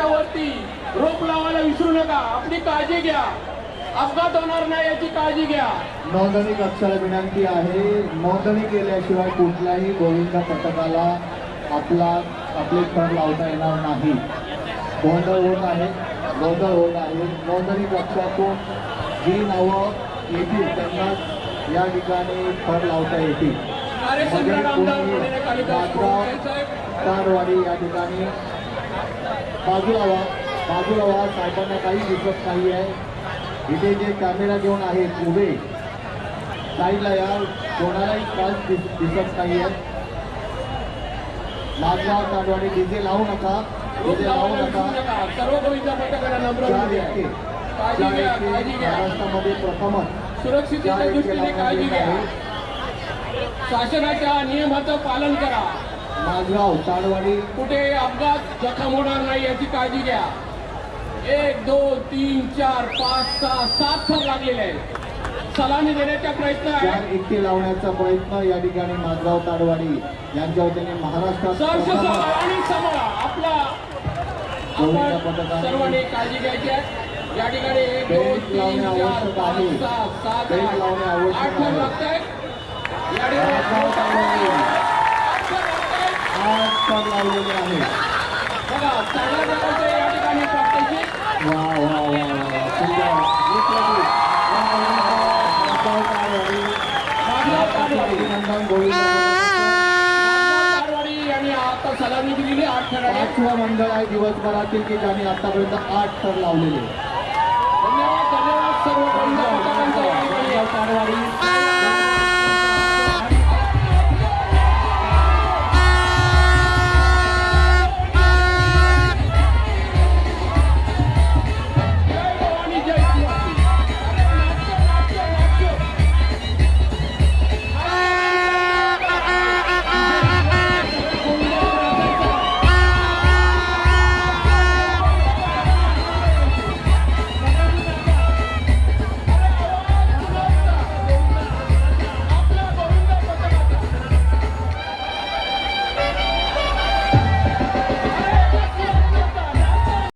रस्त्यावरती रोप लावायला विसरू नका. आपली काळजी घ्या, अपघात होणार नाही याची काळजी घ्या. नोंदणी कक्षाला विनंती आहे, नोंदणी केल्याशिवाय कुठल्याही गोविंद पथकाला आपले थर लावता येणार नाही. गोंधळ होत आहे. नोंदणी कक्षातून जी नावं येतील त्यांना या ठिकाणी थर लावता येतील. तारवाडी या ठिकाणी बाजूला व्हा. साहेबांना काही दिसत नाही आहे. इथे जे कॅमेरा घेऊन आहेत उभे साईडला या, कोणालाही त्रास दिसत नाही आहे. माधवराव तारवाडी डीजे लावू नका. सर्व गोविंद पथकाला नम्र महाराष्ट्रामध्ये प्रथमच सुरक्षिततेच्या दृष्टीने काळजी घ्या. शासनाच्या नियमाचं पालन करा. माधवराव तारवाडी कुठे अपघात जखम होणार नाही याची काळजी घ्या. 1 2 3 4 5 6 7 थर लागलेले आहेत. सलामी देण्याचा प्रयत्न आहे. 4 एकटे लावण्याचा प्रयत्न या ठिकाणी माधवराव तारवाडी यांच्या वतीने महाराष्ट्रात आणि समोर आपला सर्वांनी काळजी घ्यायची आहे. या ठिकाणी 1 2 3 4 5 6 7 8 थर लागत आहेत. या ठिकाणी 8 थर लावलेले आहे. बघा चांगल्या प्रकारचे या ठिकाणी प्रात्यक्षिक. यांनी आता सलामी दिलेली 8 थर आहे. 5वं मंडळ आहे दिवसभरातील की ज्यांनी आतापर्यंत 8 थर लावलेले. धन्यवाद सर्व गोविंद पथकांचा.